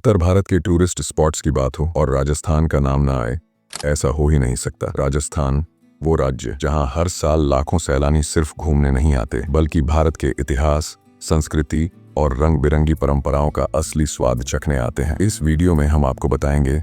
उत्तर भारत के tourist spots की बात हो और राजस्थान का नाम ना आए, ऐसा हो ही नहीं सकता। राजस्थान वो राज्य जहां हर साल लाखों सैलानी सिर्फ घूमने नहीं आते, बल्कि भारत के इतिहास, संस्कृति और रंग बिरंगी परंपराओं का असली स्वाद चखने आते हैं। इस वीडियो में हम आपको बताएंगे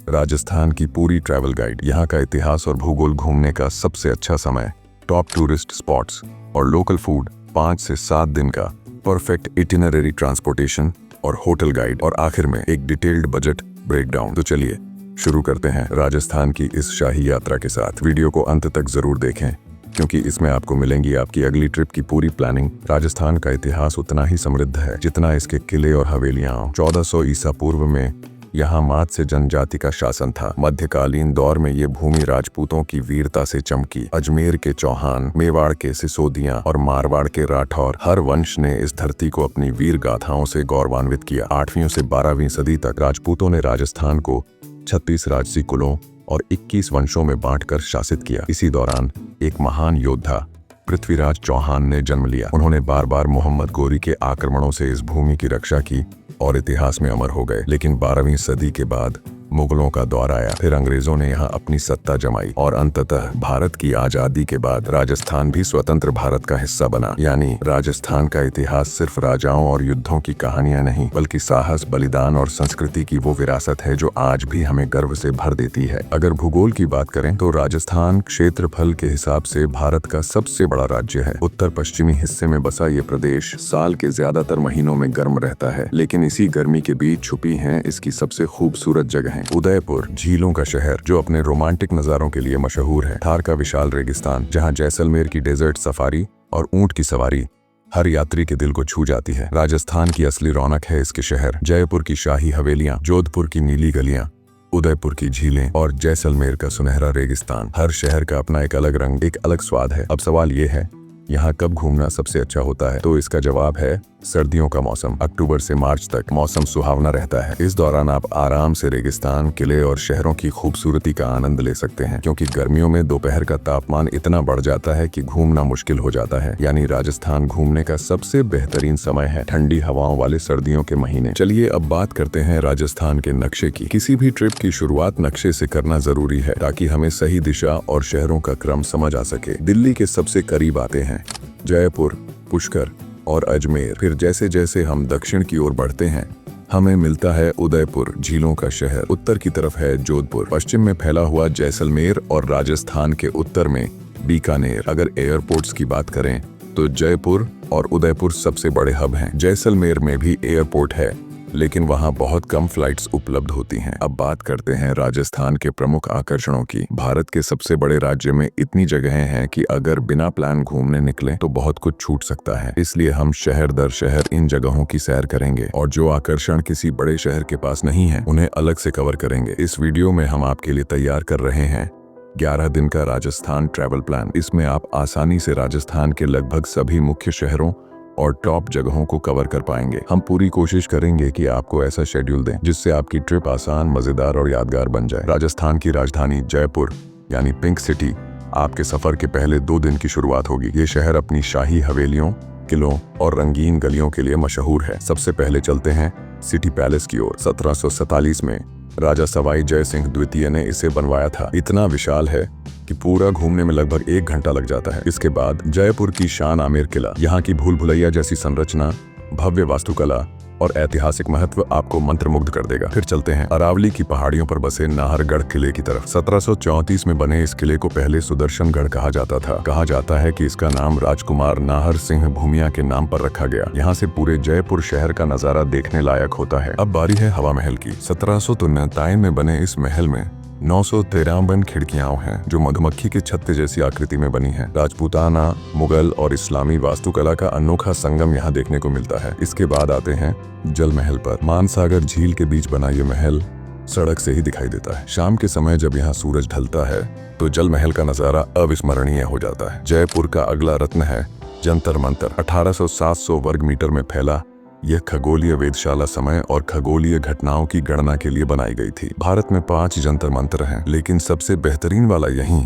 राजस्थान की पूरी ट्रैवल गाइड, यहाँ का इतिहास और भूगोल, घूमने का सबसे अच्छा समय, टॉप टूरिस्ट स्पॉट्स और लोकल फूड, 5 से 7 दिन का परफेक्ट इटिनरी, ट्रांसपोर्टेशन और होटल गाइड, और आखिर में एक डिटेल्ड बजट ब्रेकडाउन। तो चलिए शुरू करते हैं राजस्थान की इस शाही यात्रा के साथ। वीडियो को अंत तक जरूर देखें, क्योंकि इसमें आपको मिलेंगी आपकी अगली ट्रिप की पूरी प्लानिंग। राजस्थान का इतिहास उतना ही समृद्ध है जितना इसके किले और हवेलियां। 1400 ईसा पूर्व में यहाँ मात्स्य जनजाति का शासन था। मध्यकालीन दौर में ये भूमि राजपूतों की वीरता से चमकी। अजमेर के चौहान, मेवाड़ के सिसोदिया और मारवाड़ के राठौर, हर वंश ने इस धरती को अपनी वीर गाथाओं से गौरवान्वित किया। 8वीं से 12वीं सदी तक राजपूतों ने राजस्थान को 36 राजसी कुलों और 21 वंशों में बांटकर शासित किया। इसी दौरान एक महान योद्धा पृथ्वीराज चौहान ने जन्म लिया। उन्होंने बार बार मोहम्मद गोरी के आक्रमणों से इस भूमि की रक्षा की और इतिहास में अमर हो गए। लेकिन 12वीं सदी के बाद मुगलों का दौर आया, फिर अंग्रेजों ने यहाँ अपनी सत्ता जमाई और अंततः भारत की आजादी के बाद राजस्थान भी स्वतंत्र भारत का हिस्सा बना। यानी राजस्थान का इतिहास सिर्फ राजाओं और युद्धों की कहानियां नहीं, बल्कि साहस, बलिदान और संस्कृति की वो विरासत है जो आज भी हमें गर्व से भर देती है। अगर भूगोल की बात करें तो राजस्थान क्षेत्रफल के हिसाब से भारत का सबसे बड़ा राज्य है। उत्तर पश्चिमी हिस्से में बसा ये प्रदेश साल के ज्यादातर महीनों में गर्म रहता है, लेकिन इसी गर्मी के बीच छुपी है इसकी सबसे खूबसूरत जगह। उदयपुर, झीलों का शहर जो अपने रोमांटिक नजारों के लिए मशहूर है। थार का विशाल रेगिस्तान, जहां जैसलमेर की डेजर्ट सफारी और ऊंट की सवारी हर यात्री के दिल को छू जाती है। राजस्थान की असली रौनक है इसके शहर। जयपुर की शाही हवेलियां, जोधपुर की नीली गलियां, उदयपुर की झीलें और जैसलमेर का सुनहरा रेगिस्तान। हर शहर का अपना एक अलग रंग, एक अलग स्वाद है। अब सवाल ये है, यहाँ कब घूमना सबसे अच्छा होता है? तो इसका जवाब है सर्दियों का मौसम। अक्टूबर से मार्च तक मौसम सुहावना रहता है। इस दौरान आप आराम से रेगिस्तान, किले और शहरों की खूबसूरती का आनंद ले सकते हैं, क्योंकि गर्मियों में दोपहर का तापमान इतना बढ़ जाता है कि घूमना मुश्किल हो जाता है। यानी राजस्थान घूमने का सबसे बेहतरीन समय है ठंडी हवाओं वाले सर्दियों के महीने। चलिए अब बात करते हैं राजस्थान के नक्शे की। किसी भी ट्रिप की शुरुआत नक्शे से करना जरूरी है, ताकि हमें सही दिशा और शहरों का क्रम समझ आ सके। दिल्ली के सबसे करीब आते हैं जयपुर, पुष्कर और अजमेर। फिर जैसे जैसे हम दक्षिण की ओर बढ़ते हैं, हमें मिलता है उदयपुर, झीलों का शहर। उत्तर की तरफ है जोधपुर, पश्चिम में फैला हुआ जैसलमेर और राजस्थान के उत्तर में बीकानेर। अगर एयरपोर्ट्स की बात करें तो जयपुर और उदयपुर सबसे बड़े हब हैं। जैसलमेर में भी एयरपोर्ट है, लेकिन वहां बहुत कम फ्लाइट्स उपलब्ध होती हैं। अब बात करते हैं राजस्थान के प्रमुख आकर्षणों की। भारत के सबसे बड़े राज्य में इतनी जगहें हैं कि अगर बिना प्लान घूमने निकले तो बहुत कुछ छूट सकता है। इसलिए हम शहर दर शहर इन जगहों की सैर करेंगे, और जो आकर्षण किसी बड़े शहर के पास नहीं है उन्हें अलग से कवर करेंगे। इस वीडियो में हम आपके लिए तैयार कर रहे हैं 11 दिन का राजस्थान ट्रैवल प्लान। इसमें आप आसानी से राजस्थान के लगभग सभी मुख्य शहरों और टॉप जगहों को कवर कर पाएंगे। हम पूरी कोशिश करेंगे कि आपको ऐसा शेड्यूल दें जिससे आपकी ट्रिप आसान, मजेदार और यादगार बन जाए। राजस्थान की राजधानी जयपुर यानी पिंक सिटी आपके सफर के पहले 2 दिन की शुरुआत होगी। ये शहर अपनी शाही हवेलियों, किलों और रंगीन गलियों के लिए मशहूर है। सबसे पहले चलते हैं सिटी पैलेस की ओर। 1747 में राजा सवाई जय सिंह द्वितीय ने इसे बनवाया था। इतना विशाल है कि पूरा घूमने में लगभग 1 घंटा लग जाता है। इसके बाद जयपुर की शान आमेर किला, यहाँ की भूल भुलैया जैसी संरचना, भव्य वास्तुकला और ऐतिहासिक महत्व आपको मंत्रमुग्ध कर देगा। फिर चलते हैं अरावली की पहाड़ियों पर बसे नाहरगढ़ किले की तरफ। 1734 में बने इस किले को पहले सुदर्शनगढ़ कहा जाता था। कहा जाता है कि इसका नाम राजकुमार नाहर सिंह भूमिया के नाम पर रखा गया। यहाँ से पूरे जयपुर शहर का नजारा देखने लायक होता है। अब बारी है हवा महल की। 1793 में बने इस महल में 953 खिड़कियां हैं, जो मधुमक्खी के छत्ते जैसी आकृति में बनी हैं। राजपूताना, मुगल और इस्लामी वास्तुकला का अनोखा संगम यहाँ देखने को मिलता है। इसके बाद आते हैं जल महल पर। मानसागर झील के बीच बना ये महल सड़क से ही दिखाई देता है। शाम के समय जब यहाँ सूरज ढलता है तो जल महल का नजारा अविस्मरणीय हो जाता है। जयपुर का अगला रत्न है जंतर मंतर। 1800-700 वर्ग मीटर में फैला यह खगोलीय वेधशाला समय और खगोलीय घटनाओं की गणना के लिए बनाई गई थी। भारत में 5 जंतर मंतर हैं, लेकिन सबसे बेहतरीन वाला यहीं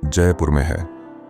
जयपुर में है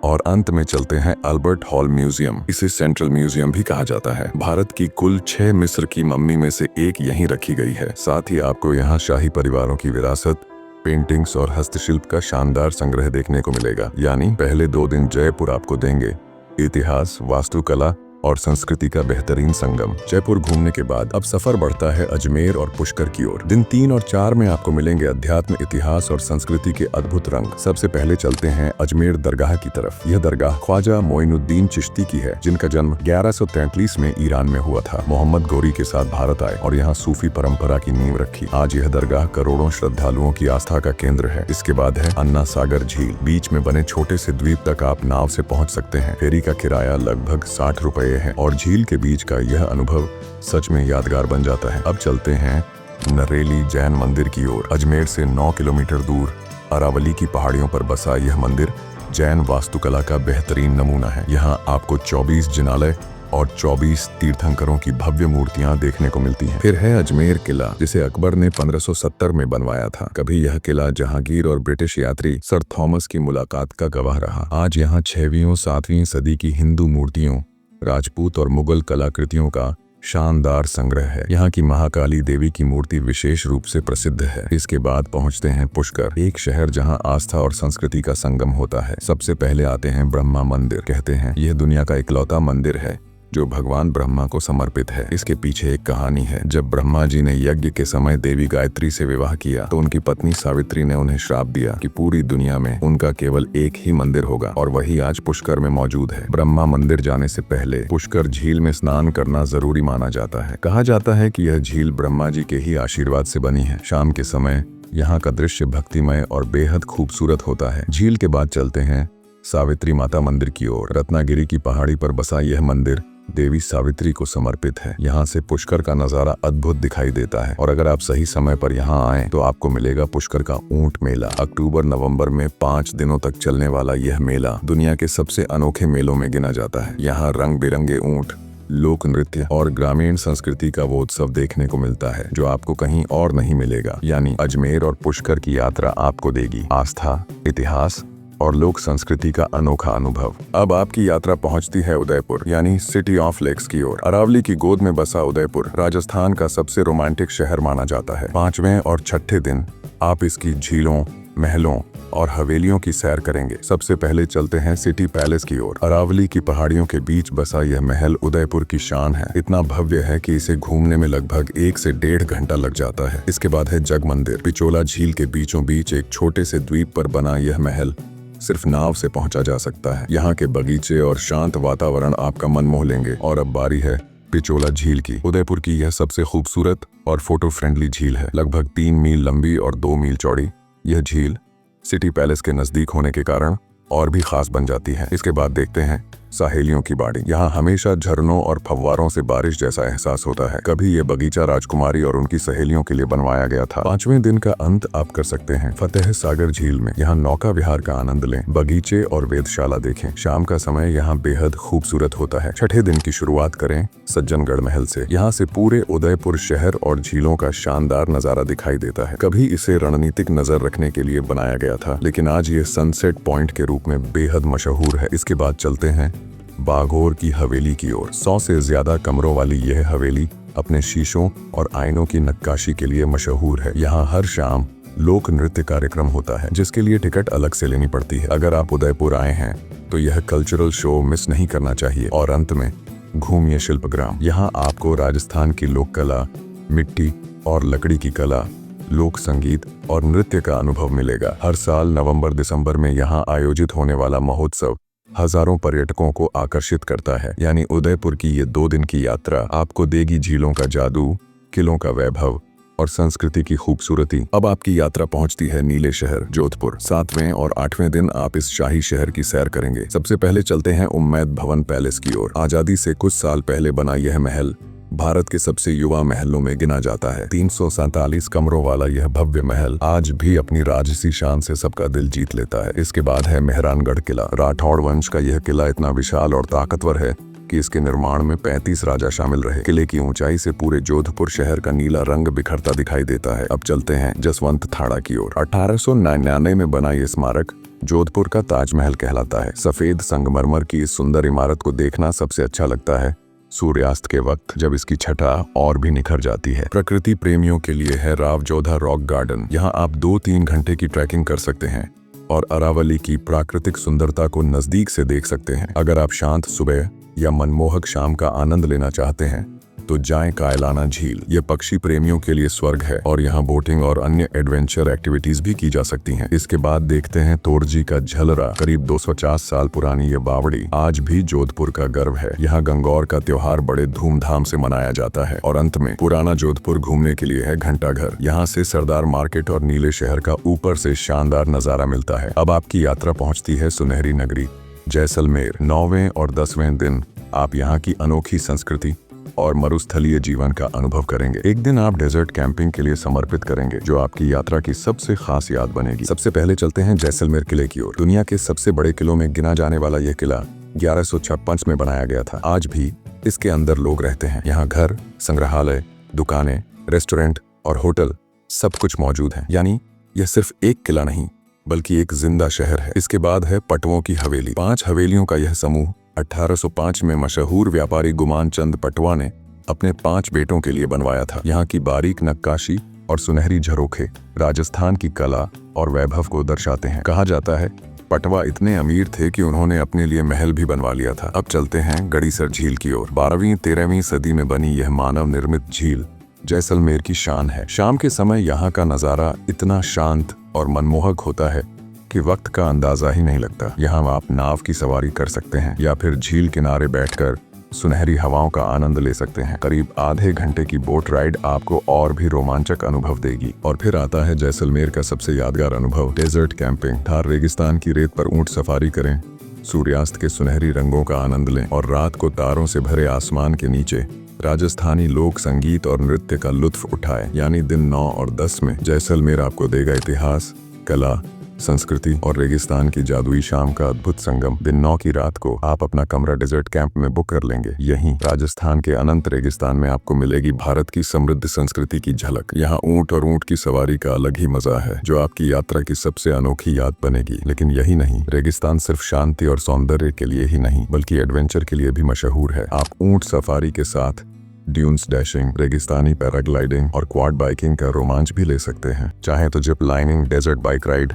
और अंत में चलते हैं अल्बर्ट हॉल म्यूजियम। इसे सेंट्रल म्यूजियम भी कहा जाता है। भारत की कुल 6 मिस्र की मम्मी में से एक यहीं रखी गई है। साथ ही आपको यहाँ शाही परिवारों की विरासत, पेंटिंग्स और हस्तशिल्प का शानदार संग्रह देखने को मिलेगा। यानी पहले 2 दिन जयपुर आपको देंगे इतिहास, वास्तुकला और संस्कृति का बेहतरीन संगम। जयपुर घूमने के बाद अब सफर बढ़ता है अजमेर और पुष्कर की ओर। दिन 3 और 4 में आपको मिलेंगे अध्यात्म, इतिहास और संस्कृति के अद्भुत रंग। सबसे पहले चलते हैं अजमेर दरगाह की तरफ। यह दरगाह ख्वाजा मोइनुद्दीन चिश्ती की है, जिनका जन्म 1133 में ईरान में हुआ था। मोहम्मद गौरी के साथ भारत आए और यहाँ सूफी परंपरा की नींव रखी। आज यह दरगाह करोड़ों श्रद्धालुओं की आस्था का केंद्र है। इसके बाद है अन्ना सागर झील। बीच में बने छोटे से द्वीप तक आप नाव से पहुँच सकते हैं। फेरी का किराया लगभग 60 रुपए है और झील के बीच का यह अनुभव सच में यादगार बन जाता है। अब चलते हैं नरेली जैन मंदिर की ओर। अजमेर से 9 किलोमीटर दूर अरावली की पहाड़ियों पर बसा यह मंदिर जैन वास्तुकला का बेहतरीन नमूना है। यहाँ आपको 24 जिनालय और 24 तीर्थंकरों की भव्य मूर्तियां देखने को मिलती हैं। फिर है अजमेर किला, जिसे अकबर ने 1570 में बनवाया था। कभी यह किला जहांगीर और ब्रिटिश यात्री सर थॉमस की मुलाकात का गवाह रहा। आज यहाँ 6वीं और 7वीं सदी की हिंदू मूर्तियों, राजपूत और मुगल कलाकृतियों का शानदार संग्रह है। यहाँ की महाकाली देवी की मूर्ति विशेष रूप से प्रसिद्ध है। इसके बाद पहुँचते हैं पुष्कर, एक शहर जहाँ आस्था और संस्कृति का संगम होता है। सबसे पहले आते हैं ब्रह्मा मंदिर। कहते हैं यह दुनिया का इकलौता मंदिर है जो भगवान ब्रह्मा को समर्पित है। इसके पीछे एक कहानी है। जब ब्रह्मा जी ने यज्ञ के समय देवी गायत्री से विवाह किया तो उनकी पत्नी सावित्री ने उन्हें श्राप दिया कि पूरी दुनिया में उनका केवल एक ही मंदिर होगा, और वही आज पुष्कर में मौजूद है। ब्रह्मा मंदिर जाने से पहले पुष्कर झील में स्नान करना जरूरी माना जाता है। कहा जाता है कि यह झील ब्रह्मा जी के ही आशीर्वाद से बनी है। शाम के समय यहाँ का दृश्य भक्तिमय और बेहद खूबसूरत होता है। झील के बाद चलते हैं सावित्री माता मंदिर की ओर। रत्नागिरी की पहाड़ी पर बसा यह मंदिर देवी सावित्री को समर्पित है। यहाँ से पुष्कर का नजारा अद्भुत दिखाई देता है, और अगर आप सही समय पर यहाँ आएं तो आपको मिलेगा पुष्कर का ऊंट मेला। अक्टूबर-नवंबर में 5 दिनों तक चलने वाला यह मेला दुनिया के सबसे अनोखे मेलों में गिना जाता है। यहाँ रंग बिरंगे ऊंट, लोक नृत्य और ग्रामीण संस्कृति का वो उत्सव देखने को मिलता है जो आपको कहीं और नहीं मिलेगा। यानी अजमेर और पुष्कर की यात्रा आपको देगी आस्था, इतिहास और लोक संस्कृति का अनोखा अनुभव। अब आपकी यात्रा पहुंचती है उदयपुर, यानी सिटी ऑफ लेक्स की ओर। अरावली की गोद में बसा उदयपुर राजस्थान का सबसे रोमांटिक शहर माना जाता है। 5वें और 6ठे दिन आप इसकी झीलों, महलों और हवेलियों की सैर करेंगे। सबसे पहले चलते हैं सिटी पैलेस की ओर। अरावली की पहाड़ियों के बीच बसा यह महल उदयपुर की शान है। इतना भव्य है कि इसे घूमने में लगभग 1 से 1.5 घंटा लग जाता है। इसके बाद है जग मंदिर। पिचोला झील के बीचों बीच एक छोटे से द्वीप पर बना यह महल सिर्फ नाव से पहुंचा जा सकता है। यहाँ के बगीचे और शांत वातावरण आपका मन मोह लेंगे। और अब बारी है पिचोला झील की। उदयपुर की यह सबसे खूबसूरत और फोटो फ्रेंडली झील है। लगभग 3 मील लंबी और 2 मील चौड़ी यह झील सिटी पैलेस के नजदीक होने के कारण और भी खास बन जाती है। इसके बाद देखते हैं सहेलियों की बाड़ी। यहाँ हमेशा झरनों और फव्वारों से बारिश जैसा एहसास होता है। कभी ये बगीचा राजकुमारी और उनकी सहेलियों के लिए बनवाया गया था। 5वें दिन का अंत आप कर सकते हैं फतेह सागर झील में। यहाँ नौका विहार का आनंद लें, बगीचे और वेधशाला देखें। शाम का समय यहाँ बेहद खूबसूरत होता है। 6ठे दिन की शुरुआत करें सज्जनगढ़ महल से। यहाँ से पूरे उदयपुर शहर और झीलों का शानदार नजारा दिखाई देता है। कभी इसे रणनीतिक नजर रखने के लिए बनाया गया था, लेकिन आज ये सनसेट पॉइंट के रूप में बेहद मशहूर है। इसके बाद चलते हैं बाघोर की हवेली की ओर। 100 से ज्यादा कमरों वाली यह हवेली अपने शीशों और आईनों की नक्काशी के लिए मशहूर है। यहाँ हर शाम लोक नृत्य कार्यक्रम होता है, जिसके लिए टिकट अलग से लेनी पड़ती है। अगर आप उदयपुर आए हैं तो यह कल्चरल शो मिस नहीं करना चाहिए। और अंत में घूमिए शिल्पग्राम। यहाँ आपको राजस्थान की लोक कला, मिट्टी और लकड़ी की कला, लोक संगीत और नृत्य का अनुभव मिलेगा। हर साल नवंबर-दिसंबर में यहाँ आयोजित होने वाला महोत्सव हजारों पर्यटकों को आकर्षित करता है। यानी उदयपुर की ये 2 दिन की यात्रा आपको देगी झीलों का जादू, किलों का वैभव और संस्कृति की खूबसूरती। अब आपकी यात्रा पहुंचती है नीले शहर जोधपुर। 7वें और 8वें दिन आप इस शाही शहर की सैर करेंगे। सबसे पहले चलते हैं उम्मैद भवन पैलेस की ओर। आजादी से कुछ साल पहले बना यह महल भारत के सबसे युवा महलों में गिना जाता है। 347 कमरों वाला यह भव्य महल आज भी अपनी राजसी शान से सबका दिल जीत लेता है। इसके बाद है मेहरानगढ़ किला। राठौड़ वंश का यह किला इतना विशाल और ताकतवर है कि इसके निर्माण में 35 राजा शामिल रहे। किले की ऊंचाई से पूरे जोधपुर शहर का नीला रंग बिखरता दिखाई देता है। अब चलते हैं जसवंत थाड़ा की ओर। 1899 में बना यह स्मारक जोधपुर का ताजमहल कहलाता है। सफेद संगमरमर की इस सुंदर इमारत को देखना सबसे अच्छा लगता है सूर्यास्त के वक्त, जब इसकी छटा और भी निखर जाती है। प्रकृति प्रेमियों के लिए है राव जोधा रॉक गार्डन। यहाँ आप 2-3 घंटे की ट्रैकिंग कर सकते हैं और अरावली की प्राकृतिक सुंदरता को नजदीक से देख सकते हैं। अगर आप शांत सुबह या मनमोहक शाम का आनंद लेना चाहते हैं तो जाएं कायलाना झील। ये पक्षी प्रेमियों के लिए स्वर्ग है और यहाँ बोटिंग और अन्य एडवेंचर एक्टिविटीज भी की जा सकती हैं। इसके बाद देखते हैं तोरजी का झलरा। करीब 250 साल पुरानी ये बावड़ी आज भी जोधपुर का गर्व है। यहाँ गंगौर का त्योहार बड़े धूमधाम से मनाया जाता है। और अंत में पुराना जोधपुर घूमने के लिए है घंटाघर। यहाँ से सरदार मार्केट और नीले शहर का ऊपर से शानदार नजारा मिलता है। अब आपकी यात्रा पहुँचती है सुनहरी नगरी जैसलमेर। 9वें और 10वें दिन आप यहाँ की अनोखी संस्कृति और मरुस्थलीय जीवन का अनुभव करेंगे। एक दिन आप डेजर्ट कैंपिंग के लिए समर्पित करेंगे, जो आपकी यात्रा की सबसे खास याद बनेगी। सबसे पहले चलते हैं जैसलमेर किले की ओर। दुनिया के सबसे बड़े किलों में गिना जाने वाला यह किला 1156 में बनाया गया था। आज भी इसके अंदर लोग रहते हैं। यहाँ घर, संग्रहालय, दुकानें, रेस्टोरेंट और होटल सब कुछ मौजूद है। यानी यह सिर्फ एक किला नहीं बल्कि एक जिंदा शहर है। इसके बाद है पटवों की हवेली। 5 हवेलियों का यह समूह 1805 में मशहूर व्यापारी गुमान चंद पटवा ने अपने 5 बेटों के लिए बनवाया था। यहाँ की बारीक नक्काशी और सुनहरी झरोखे राजस्थान की कला और वैभव को दर्शाते हैं। कहा जाता है पटवा इतने अमीर थे कि उन्होंने अपने लिए महल भी बनवा लिया था। अब चलते हैं गड़ीसर झील की ओर। 12वीं-13वीं सदी में बनी यह मानव निर्मित झील जैसलमेर की शान है। शाम के समय यहाँ का नजारा इतना शांत और मनमोहक होता है कि वक्त का अंदाजा ही नहीं लगता। यहाँ आप नाव की सवारी कर सकते हैं या फिर झील किनारे बैठकर सुनहरी हवाओं का आनंद ले सकते हैं। करीब आधे घंटे की बोट राइड आपको और भी रोमांचक अनुभव देगी। और फिर आता है जैसलमेर का सबसे यादगार अनुभव, डेजर्ट कैंपिंग। थार रेगिस्तान की रेत पर ऊंट सफारी करें, सूर्यास्त के सुनहरी रंगों का आनंद लें और रात को तारों से भरे आसमान के नीचे राजस्थानी लोक संगीत और नृत्य का लुत्फ उठाए। यानी दिन 9 और 10 में जैसलमेर आपको देगा इतिहास, कला, संस्कृति और रेगिस्तान की जादुई शाम का अद्भुत संगम। दिन 9 की रात को आप अपना कमरा डेजर्ट कैंप में बुक कर लेंगे। यहीं राजस्थान के अनंत रेगिस्तान में आपको मिलेगी भारत की समृद्ध संस्कृति की झलक। यहाँ ऊंट और ऊंट की सवारी का अलग ही मजा है, जो आपकी यात्रा की सबसे अनोखी याद बनेगी। लेकिन यही नहीं, रेगिस्तान सिर्फ शांति और सौंदर्य के लिए ही नहीं बल्कि एडवेंचर के लिए भी मशहूर है। आप ऊंट सफारी के साथ ड्यून्स डैशिंग, रेगिस्तानी पैराग्लाइडिंग और क्वाड बाइकिंग का रोमांच भी ले सकते हैं। चाहे तो zip lining, desert bike ride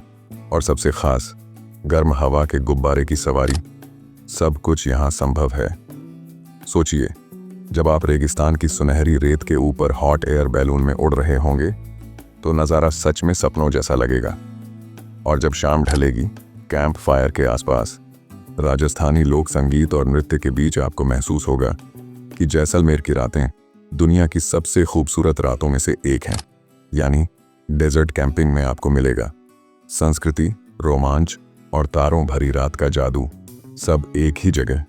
और सबसे खास गर्म हवा के गुब्बारे की सवारी, सब कुछ यहाँ संभव है। सोचिए, जब आप रेगिस्तान की सुनहरी रेत के ऊपर हॉट एयर बैलून में उड़ रहे होंगे तो नज़ारा सच में सपनों जैसा लगेगा। और जब शाम ढलेगी, कैंप फायर के आसपास राजस्थानी लोक संगीत और नृत्य के बीच आपको महसूस होगा कि जैसलमेर की रातें दुनिया की सबसे खूबसूरत रातों में से एक हैं। यानी डेजर्ट कैंपिंग में आपको मिलेगा संस्कृति, रोमांच और तारों भरी रात का जादू, सब एक ही जगह।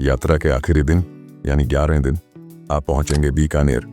यात्रा के आखिरी दिन यानी 11वें दिन आप पहुंचेंगे बीकानेर।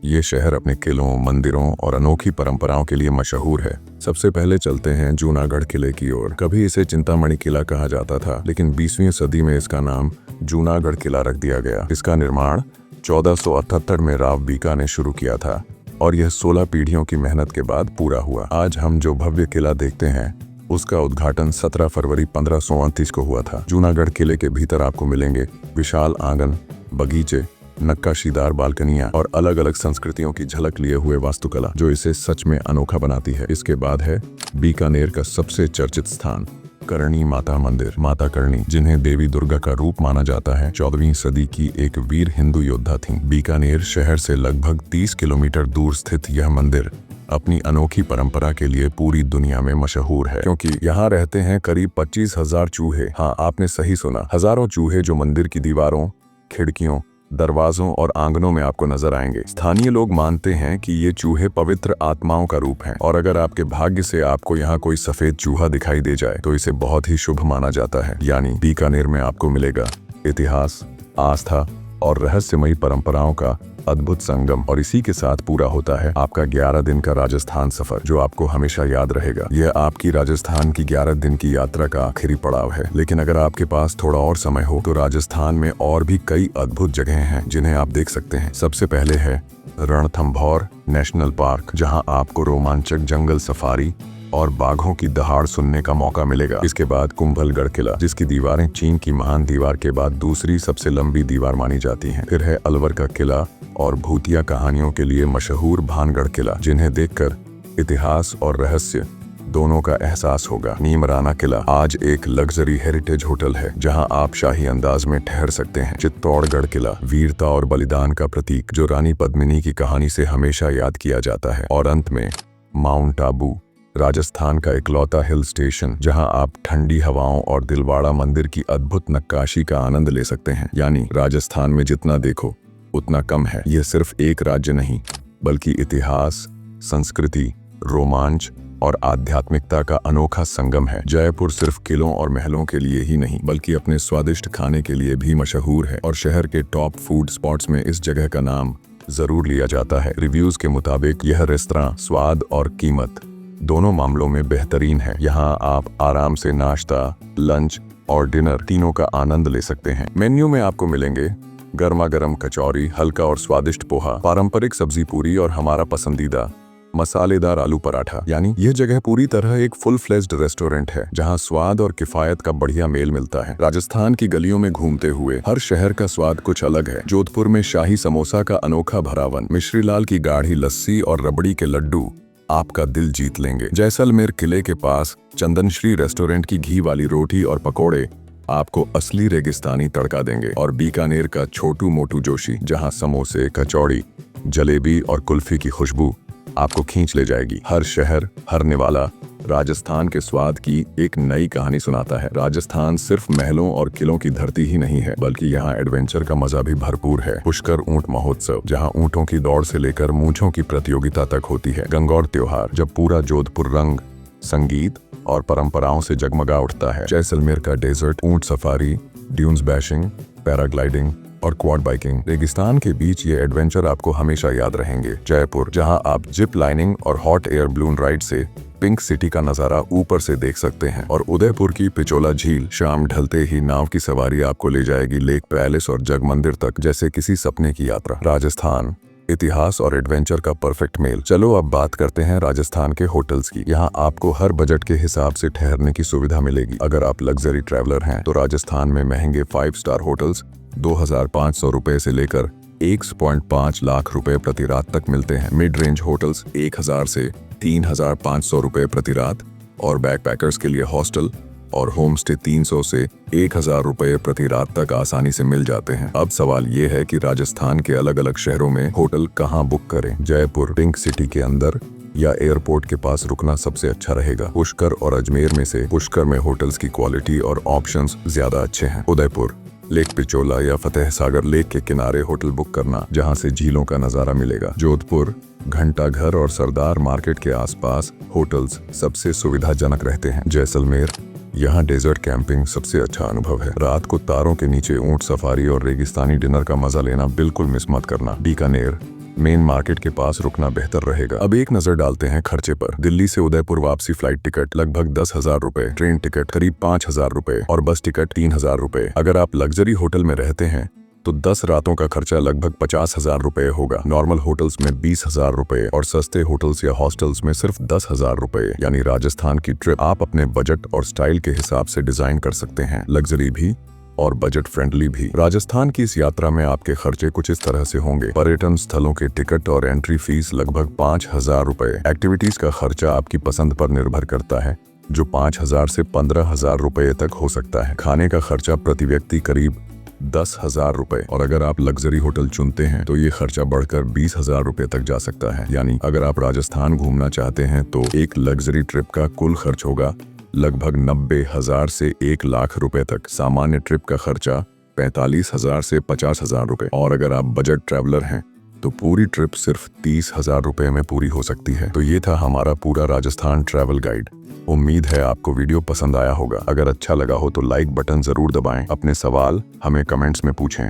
ये शहर अपने किलों, मंदिरों और अनोखी परंपराओं के लिए मशहूर है। सबसे पहले चलते हैं जूनागढ़ किले की ओर। कभी इसे चिंतामणि किला कहा जाता था, लेकिन 20वीं सदी में इसका नाम जूनागढ़ किला रख दिया गया। इसका निर्माण 1478 में राव बीका ने शुरू किया था और यह 16 पीढ़ियों की मेहनत के बाद पूरा हुआ। आज हम जो भव्य किला देखते हैं उसका उद्घाटन 17 फरवरी 1529 को हुआ था। जूनागढ़ किले के भीतर आपको मिलेंगे विशाल आंगन, बगीचे, नक्काशीदार बालकनियां और अलग अलग संस्कृतियों की झलक लिए हुए वास्तुकला, जो इसे सच में अनोखा बनाती है। इसके बाद है बीकानेर का सबसे चर्चित स्थान, करणी माता मंदिर। माता करणी, जिन्हें देवी दुर्गा का रूप माना जाता है, 14वीं सदी की एक वीर हिंदू योद्धा थीं। बीकानेर शहर से लगभग 30 किलोमीटर दूर स्थित यह मंदिर अपनी अनोखी परंपरा के लिए पूरी दुनिया में मशहूर है, क्योंकि यहाँ रहते हैं करीब 25,000 चूहे। हाँ, आपने सही सुना, हजारों चूहे, जो मंदिर की दीवारों, खिड़कियों, दरवाजों और आंगनों में आपको नजर आएंगे। स्थानीय लोग मानते हैं कि ये चूहे पवित्र आत्माओं का रूप हैं और अगर आपके भाग्य से आपको यहाँ कोई सफेद चूहा दिखाई दे जाए तो इसे बहुत ही शुभ माना जाता है। यानी बीकानेर में आपको मिलेगा इतिहास, आस्था और रहस्यमयी परंपराओं का अद्भुत संगम। और इसी के साथ पूरा होता है आपका 11 दिन का राजस्थान सफर, जो आपको हमेशा याद रहेगा। यह आपकी राजस्थान की 11 दिन की यात्रा का आखिरी पड़ाव है। लेकिन अगर आपके पास थोड़ा और समय हो तो राजस्थान में और भी कई अद्भुत जगहें हैं जिन्हें आप देख सकते हैं। सबसे पहले है रणथंभौर नेशनल पार्क, जहां आपको रोमांचक जंगल सफारी और बाघों की दहाड़ सुनने का मौका मिलेगा। इसके बाद कुंभलगढ़ किला, जिसकी दीवारें चीन की महान दीवार के बाद दूसरी सबसे लंबी दीवार मानी जाती हैं। फिर है अलवर का किला और भूतिया कहानियों के लिए मशहूर भानगढ़ किला, जिन्हें देखकर इतिहास और रहस्य दोनों का एहसास होगा। नीमराना किला आज एक लग्जरी हेरिटेज होटल है, जहां आप शाही अंदाज में ठहर सकते हैं। चित्तौड़गढ़ किला वीरता और बलिदान का प्रतीक, जो रानी पद्मिनी की कहानी से हमेशा याद किया जाता है। और अंत में माउंट आबू, राजस्थान का इकलौता हिल स्टेशन, जहां आप ठंडी हवाओं और दिलवाड़ा मंदिर की अद्भुत नक्काशी का आनंद ले सकते हैं। यानी राजस्थान में जितना देखो उतना कम है। ये सिर्फ एक राज्य नहीं, बल्कि इतिहास, संस्कृति, रोमांच और आध्यात्मिकता का अनोखा संगम है। जयपुर सिर्फ किलों और महलों के लिए ही नहीं, बल्कि अपने स्वादिष्ट खाने के लिए भी मशहूर है और शहर के टॉप फूड स्पॉट्स में इस जगह का नाम जरूर लिया जाता है। रिव्यूज के मुताबिक यह रेस्तरां स्वाद और कीमत दोनों मामलों में बेहतरीन है। यहाँ आप आराम से नाश्ता, लंच और डिनर तीनों का आनंद ले सकते हैं। मेन्यू में आपको मिलेंगे गर्मा गर्म कचौरी, हल्का और स्वादिष्ट पोहा, पारंपरिक सब्जी पूरी और हमारा पसंदीदा मसालेदार आलू पराठा। यानी यह जगह पूरी तरह एक फुल फ्लेज्ड रेस्टोरेंट है, जहां स्वाद और किफायत का बढ़िया मेल मिलता है। राजस्थान की गलियों में घूमते हुए हर शहर का स्वाद कुछ अलग है। जोधपुर में शाही समोसा का अनोखा भरावन, मिश्रीलाल की गाढ़ी लस्सी और रबड़ी के लड्डू आपका दिल जीत लेंगे। जैसलमेर किले के पास चंदनश्री रेस्टोरेंट की घी वाली रोटी और पकोड़े आपको असली रेगिस्तानी तड़का देंगे। और बीकानेर का छोटू मोटू जोशी, जहां समोसे, कचौड़ी, जलेबी और कुल्फी की खुशबू आपको खींच ले जाएगी। हर शहर, हर निवाला राजस्थान के स्वाद की एक नई कहानी सुनाता है। राजस्थान सिर्फ महलों और किलों की धरती ही नहीं है, बल्कि यहाँ एडवेंचर का मजा भी भरपूर है। पुष्कर ऊंट महोत्सव, जहाँ ऊंटों की दौड़ से लेकर मूंछों की प्रतियोगिता तक होती है। गंगौर त्योहार, जब पूरा जोधपुर रंग, संगीत और परंपराओं से जगमगा उठता है। जैसलमेर का डेजर्ट, ऊंट सफारी, ड्यून्स बैशिंग, पैराग्लाइडिंग और क्वाड बाइकिंग। रेगिस्तान के बीच ये एडवेंचर आपको हमेशा याद रहेंगे। जयपुर, जहां आप जिप लाइनिंग और हॉट एयर बलून राइड से पिंक सिटी का नजारा ऊपर से देख सकते हैं। और उदयपुर की पिचोला झील, शाम ढलते ही नाव की सवारी आपको ले जाएगी लेक पैलेस और जग मंदिर तक, जैसे किसी सपने की यात्रा। राजस्थान, इतिहास और एडवेंचर का परफेक्ट मेल। चलो अब बात करते हैं राजस्थान के होटल्स की। यहाँ आपको हर बजट के हिसाब से ठहरने की सुविधा मिलेगी। अगर आप लग्जरी ट्रैवलर हैं, तो राजस्थान में महंगे 5 स्टार होटल्स 2,500 रुपए से लेकर 1.5 लाख रुपए प्रति रात तक मिलते हैं। मिड रेंज होटल्स 1,000 से 3,500 रुपए प्रति रात, और बैकपैकर्स के लिए हॉस्टल और होम स्टे 300 से 1,000 रुपए प्रति रात तक आसानी से मिल जाते हैं। अब सवाल ये है कि राजस्थान के अलग अलग शहरों में होटल कहाँ बुक करें। जयपुर पिंक सिटी के अंदर या एयरपोर्ट के पास रुकना सबसे अच्छा रहेगा। पुष्कर और अजमेर में से पुष्कर में होटल्स की क्वालिटी और ऑप्शंस ज्यादा अच्छे हैं। उदयपुर, लेक पिचोला या फतेह सागर लेक के किनारे होटल बुक करना, जहां से झीलों का नजारा मिलेगा। जोधपुर, घंटा घर और सरदार मार्केट के आसपास होटल्स सबसे सुविधाजनक रहते हैं। जैसलमेर, यहाँ डेजर्ट कैंपिंग सबसे अच्छा अनुभव है। रात को तारों के नीचे ऊंट सफारी और रेगिस्तानी डिनर का मजा लेना बिल्कुल मिस मत करना। बीकानेर, मेन मार्केट के पास रुकना बेहतर रहेगा। अब एक नजर डालते हैं खर्चे पर। दिल्ली से उदयपुर वापसी फ्लाइट टिकट लगभग 10,000 रुपए, ट्रेन टिकट करीब 5,000 रुपए और बस टिकट 3,000 रुपए। अगर आप लग्जरी होटल में रहते हैं तो 10 रातों का खर्चा लगभग 50,000 रुपए होगा। नॉर्मल होटल्स में 20,000 रुपए और सस्ते होटल्स या हॉस्टल्स में सिर्फ 10,000 रुपए। यानी राजस्थान की ट्रिप आप अपने बजट और स्टाइल के हिसाब से डिजाइन कर सकते हैं, लग्जरी भी और बजट फ्रेंडली भी। राजस्थान की इस यात्रा में आपके खर्चे कुछ इस तरह से होंगे। पर्यटन स्थलों के टिकट और एंट्री फीस लगभग 5,000 रुपए। एक्टिविटीज का खर्चा आपकी पसंद पर निर्भर करता है, जो 5,000 से 15,000 रुपए तक हो सकता है। खाने का खर्चा प्रति व्यक्ति करीब 10,000 रुपए, और अगर आप लग्जरी होटल चुनते हैं तो ये खर्चा बढ़कर 20,000 रुपए तक जा सकता है। यानी अगर आप राजस्थान घूमना चाहते हैं तो एक लग्जरी ट्रिप का कुल खर्च होगा लगभग 90,000 से 1 लाख रुपए तक। सामान्य ट्रिप का खर्चा 45,000 से 50,000 रुपए, और अगर आप बजट ट्रैवलर हैं तो पूरी ट्रिप सिर्फ 30,000 रुपए में पूरी हो सकती है। तो ये था हमारा पूरा राजस्थान ट्रैवल गाइड। उम्मीद है आपको वीडियो पसंद आया होगा। अगर अच्छा लगा हो तो लाइक बटन जरूर दबाएं। अपने सवाल हमें कमेंट्स में पूछें।